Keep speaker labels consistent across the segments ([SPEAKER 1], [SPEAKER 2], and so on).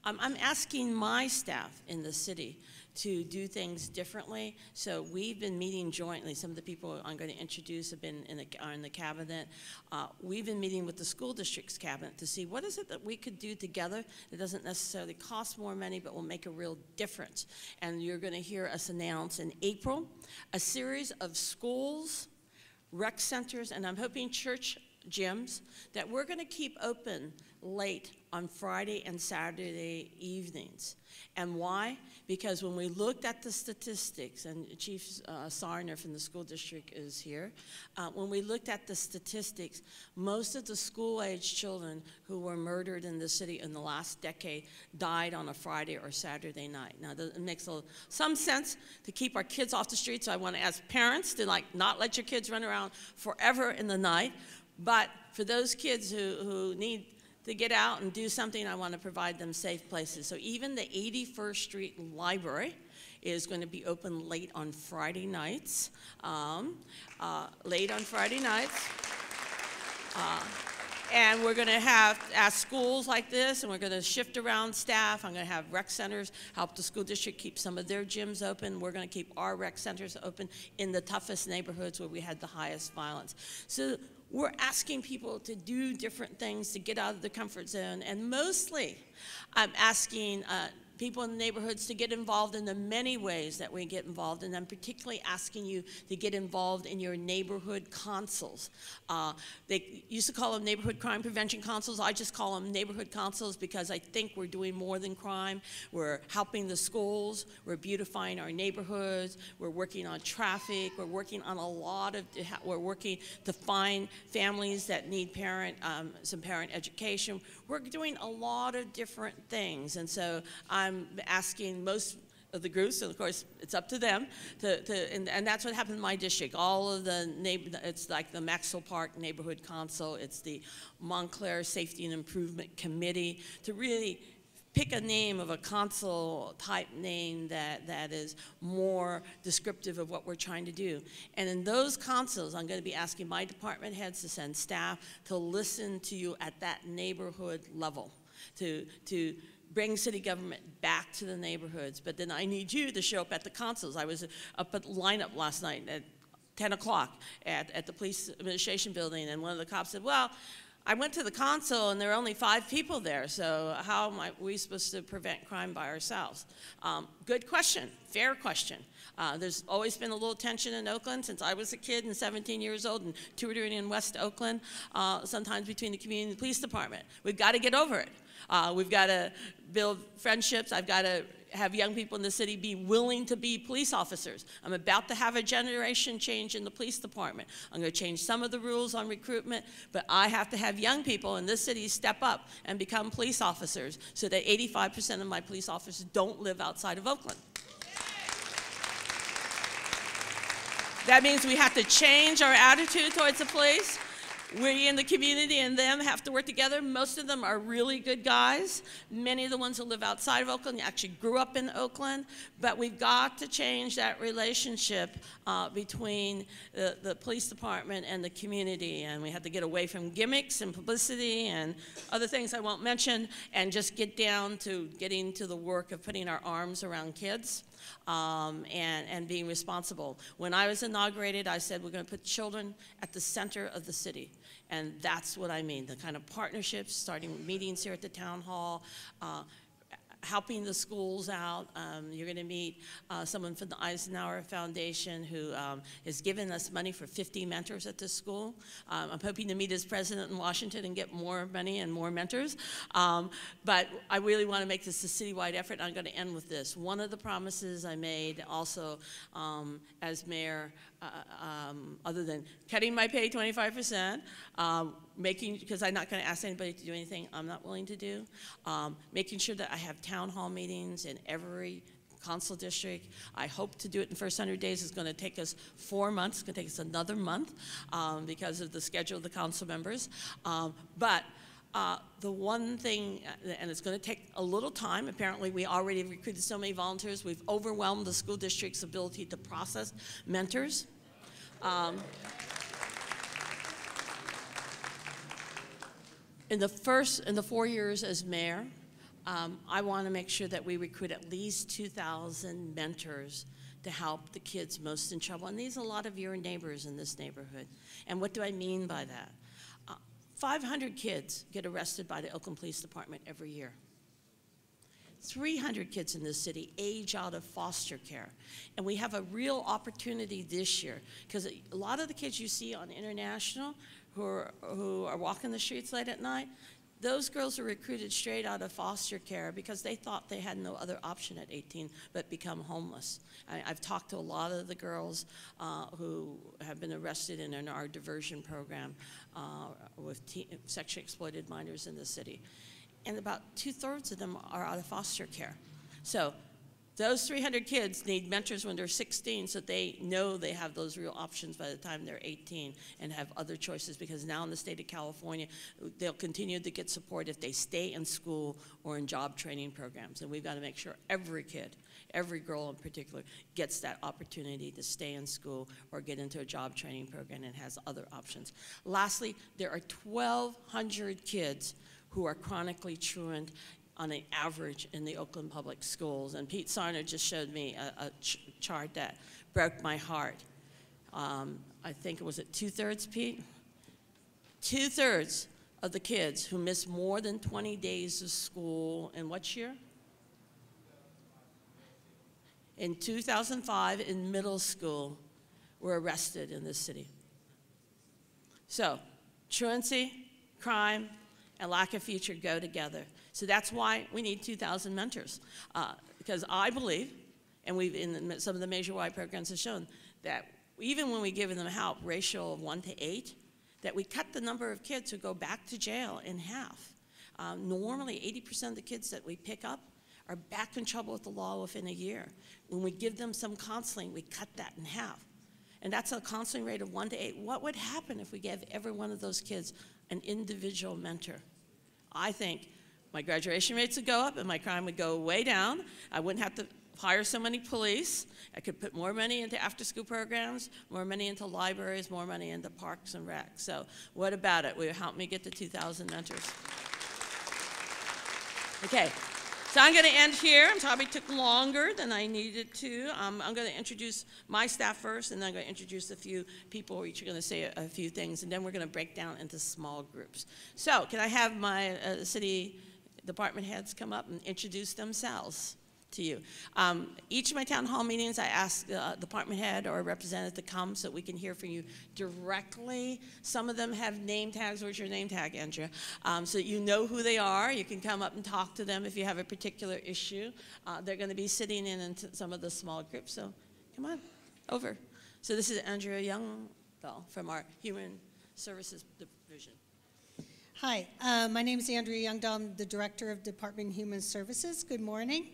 [SPEAKER 1] I'm asking my staff in the city to do things differently. So we've been meeting jointly. Some of the people I'm going to introduce have been are in the cabinet. We've been meeting with the school district's cabinet to see what is it that we could do together that doesn't necessarily cost more money but will make a real difference. And you're going to hear us announce in April a series of schools, rec centers, and I'm hoping church gyms that we're going to keep open late on Friday and Saturday evenings. And why? Because when we looked at the statistics, and Chief Sarner from the school district is here, when we looked at the statistics, most of the school-age children who were murdered in the city in the last decade died on a Friday or Saturday night. Now, it makes some sense to keep our kids off the streets, so I want to ask parents to not let your kids run around forever in the night. But for those kids who need to get out and do something, I want to provide them safe places. So even the 81st Street Library is going to be open late on Friday nights. And we're going to ask schools like this, and we're going to shift around staff. I'm going to have rec centers help the school district keep some of their gyms open. We're going to keep our rec centers open in the toughest neighborhoods where we had the highest violence. So we're asking people to do different things to get out of the comfort zone, and mostly I'm asking people in the neighborhoods to get involved in the many ways that we get involved, and I'm particularly asking you to get involved in your neighborhood consuls. They used to call them neighborhood crime prevention consuls. I just call them neighborhood consuls because I think we're doing more than crime. We're helping the schools, we're beautifying our neighborhoods, we're working on traffic, we're working on we're working to find families that need some parent education. We're doing a lot of different things, and so I'm asking most of the groups, and of course it's up to them, and that's what happened in my district. All of it's like the Maxwell Park Neighborhood Council, it's the Montclair Safety and Improvement Committee, to really pick a name of a council type name that is more descriptive of what we're trying to do. And in those councils, I'm going to be asking my department heads to send staff to listen to you at that neighborhood level, to bring city government back to the neighborhoods. But then I need you to show up at the councils. I was up at lineup last night at 10 o'clock at the police administration building, and one of the cops said, well, I went to the council and there were only 5 people there, so how am we supposed to prevent crime by ourselves? Good question, fair question. There's always been a little tension in Oakland since I was a kid and 17 years old and tutoring in West Oakland, sometimes between the community and the police department. We've got to get over it. We've got to build friendships. I've got to have young people in the city be willing to be police officers. I'm about to have a generation change in the police department. I'm going to change some of the rules on recruitment, but I have to have young people in this city step up and become police officers so that 85% of my police officers don't live outside of Oakland. That means we have to change our attitude towards the police. We in the community and them have to work together. Most of them are really good guys. Many of the ones who live outside of Oakland actually grew up in Oakland. But we've got to change that relationship between the police department and the community. And we have to get away from gimmicks and publicity and other things I won't mention and just get down to getting to the work of putting our arms around kids. And being responsible. When I was inaugurated, I said we're going to put children at the center of the city. And that's what I mean, the kind of partnerships, starting meetings here at the town hall, helping the schools out. You're going to meet someone from the Eisenhower Foundation who has given us money for 50 mentors at this school. I'm hoping to meet his president in Washington and get more money and more mentors. But I really want to make this a citywide effort. I'm going to end with this. One of the promises I made also as mayor, other than cutting my pay 25%, because I'm not going to ask anybody to do anything I'm not willing to do, making sure that I have town hall meetings in every council district. I hope to do it in the first 100 days. It's going to take us 4 months. It's going to take us another month because of the schedule of the council members. But the one thing, and it's going to take a little time, apparently we already have recruited so many volunteers, we've overwhelmed the school district's ability to process mentors. In the 4 years as mayor, I want to make sure that we recruit at least 2,000 mentors to help the kids most in trouble. And these are a lot of your neighbors in this neighborhood. And what do I mean by that? 500 kids get arrested by the Oakland Police Department every year. 300 kids in this city age out of foster care. And we have a real opportunity this year, because a lot of the kids you see on International who are walking the streets late at night, those girls are recruited straight out of foster care because they thought they had no other option at 18 but become homeless. I've talked to a lot of the girls who have been arrested in our diversion program with sexually exploited minors in the city. And about 2/3 of them are out of foster care. So those 300 kids need mentors when they're 16 so they know they have those real options by the time they're 18 and have other choices, because now in the state of California, they'll continue to get support if they stay in school or in job training programs. And we've got to make sure every kid, every girl in particular, gets that opportunity to stay in school or get into a job training program and has other options. Lastly, there are 1,200 kids who are chronically truant on an average in the Oakland Public Schools. And Pete Sarner just showed me a chart that broke my heart. I think it was at 2/3, Pete? 2/3 of the kids who miss more than 20 days of school in what year? In 2005, in middle school, were arrested in this city. So, truancy, crime, and lack of future go together. So that's why we need 2,000 mentors. Because I believe, and we've in some of the major-wide programs have shown, that even when we give them help, ratio of 1 to 8, that we cut the number of kids who go back to jail in half. Normally, 80% of the kids that we pick up are back in trouble with the law within a year. When we give them some counseling, we cut that in half. And that's a counseling rate of 1 to 8. What would happen if we gave every one of those kids an individual mentor? I think my graduation rates would go up and my crime would go way down. I wouldn't have to hire so many police. I could put more money into after-school programs, more money into libraries, more money into parks and rec. So what about it? Will you help me get to 2,000 mentors? Okay. So I'm going to end here. I probably took longer than I needed to. I'm going to introduce my staff first, and then I'm going to introduce a few people who each are going to say a few things, and then we're going to break down into small groups. So can I have my city department heads come up and introduce themselves to you? Each of my town hall meetings, I ask the department head or a representative to come so that we can hear from you directly. Some of them have name tags. Where's your name tag, Andrea? So that you know who they are. You can come up and talk to them if you have a particular issue. They're going to be sitting in some of the small groups, so come on over. So this is Andrea Youngdahl from our Human Services Division.
[SPEAKER 2] Hi, my name is Andrea Youngdahl. I'm the Director of Department of Human Services. Good morning.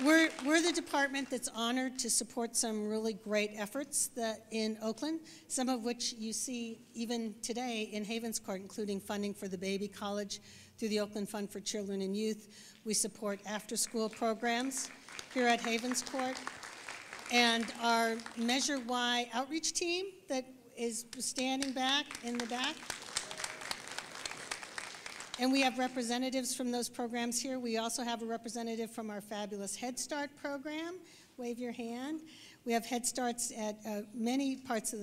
[SPEAKER 2] We're the department that's honored to support some really great efforts in Oakland, some of which you see even today in Havens Court, including funding for the baby college through the Oakland Fund for Children and Youth. We support after-school programs here at Havens Court. And our Measure Y outreach team that is standing back in the back. And we have representatives from those programs here. We also have a representative from our fabulous Head Start program. Wave your hand. We have Head Starts at many parts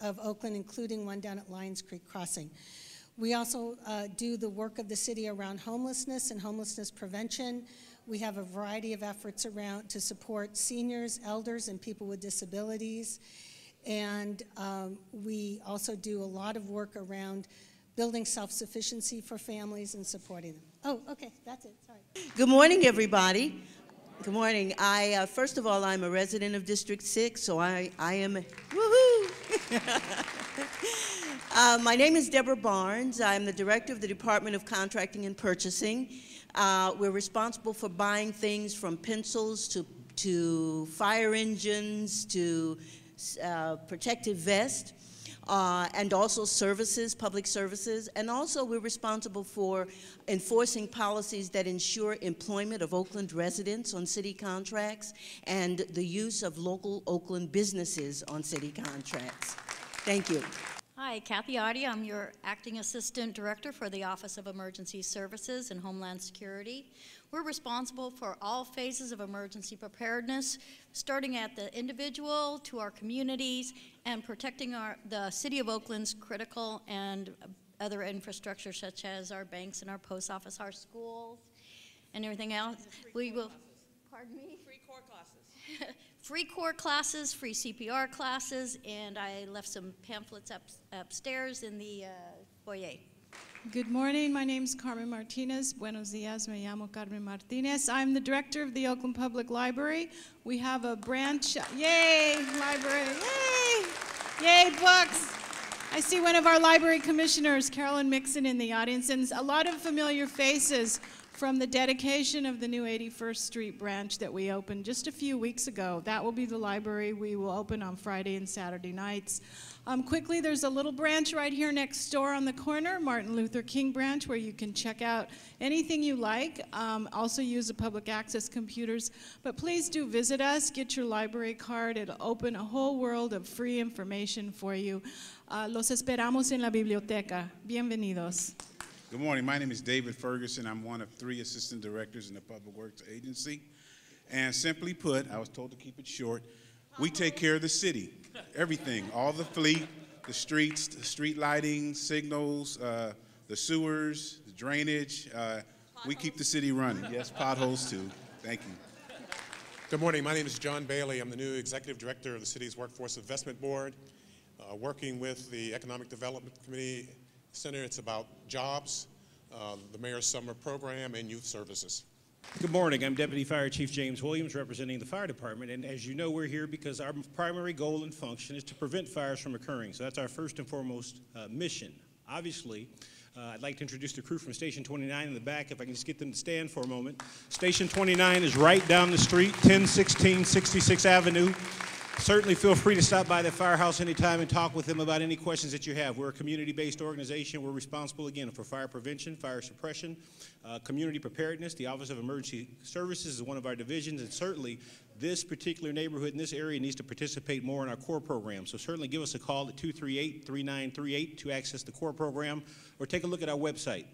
[SPEAKER 2] of Oakland, including one down at Lions Creek Crossing. We also do the work of the city around homelessness and homelessness prevention. We have a variety of efforts around to support seniors, elders, and people with disabilities. And we also do a lot of work around building self-sufficiency for families and supporting them. Oh, okay, that's it, sorry.
[SPEAKER 3] Good morning, everybody. Good morning. First of all, I'm a resident of District 6, so I am, woohoo! My name is Deborah Barnes. I'm the Director of the Department of Contracting and Purchasing. We're responsible for buying things from pencils to fire engines to protective vests. And also services, public services, and also we're responsible for enforcing policies that ensure employment of Oakland residents on city contracts and the use of local Oakland businesses on city contracts. Thank you.
[SPEAKER 4] Hi, Kathy Audi. I'm your Acting Assistant Director for the Office of Emergency Services and Homeland Security. We're responsible for all phases of emergency preparedness, starting at the individual to our communities and protecting the City of Oakland's critical and other infrastructure such as our banks and our post office, our schools, and everything else. We will, pardon me?
[SPEAKER 1] Free core classes.
[SPEAKER 4] Free core classes, free CPR classes, and I left some pamphlets upstairs in the foyer.
[SPEAKER 5] Good morning. My name is Carmen Martinez. Buenos días. Me llamo Carmen Martinez. I'm the director of the Oakland Public Library. We have a branch. Yay, library. Yay! Yay, books. I see one of our library commissioners, Carolyn Mixon, in the audience, and a lot of familiar faces from the dedication of the new 81st Street branch that we opened just a few weeks ago. That will be the library we will open on Friday and Saturday nights. Quickly, there's a little branch right here next door on the corner, Martin Luther King branch, where you can check out anything you like. Also use the public access computers. But please do visit us, get your library card. It'll open a whole world of free information for you. Los esperamos en la biblioteca. Bienvenidos.
[SPEAKER 6] Good morning. My name is David Ferguson. I'm one of 3 assistant directors in the Public Works Agency. And simply put, I was told to keep it short, we take care of the city. Everything, all the fleet, the streets, the street lighting, signals, the sewers, the drainage. We keep the city running. Yes, potholes too. Thank you.
[SPEAKER 7] Good morning. My name is John Bailey. I'm the new Executive Director of the City's Workforce Investment Board. Working with the Economic Development Committee Center, it's about jobs, the Mayor's Summer Program, and youth services.
[SPEAKER 8] Good morning. I'm Deputy Fire Chief James Williams, representing the Fire Department. And as you know, we're here because our primary goal and function is to prevent fires from occurring. So that's our first and foremost mission. Obviously, I'd like to introduce the crew from Station 29 in the back, if I can just get them to stand for a moment. Station 29 is right down the street, 1016 66th Avenue. Certainly feel free to stop by the firehouse anytime and talk with them about any questions that you have. We're a community-based organization. We're responsible, again, for fire prevention, fire suppression, community preparedness. The Office of Emergency Services is one of our divisions, and certainly this particular neighborhood in this area needs to participate more in our core program. So certainly give us a call at 238-3938 to access the core program, or take a look at our website,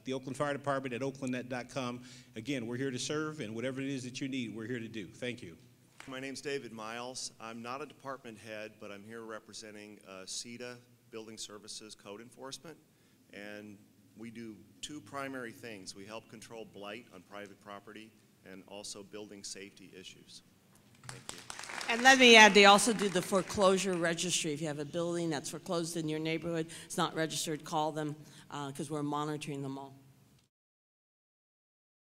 [SPEAKER 8] the Oakland Fire Department at oaklandnet.com. Again, we're here to serve, and whatever it is that you need, we're here to do. Thank you.
[SPEAKER 9] My name's David Miles. I'm not a department head, but I'm here representing CEDA, Building Services Code Enforcement, and we do 2 primary things. We help control blight on private property and also building safety issues. Thank you.
[SPEAKER 1] And let me add, they also do the foreclosure registry. If you have a building that's foreclosed in your neighborhood, it's not registered, call them because we're monitoring them all.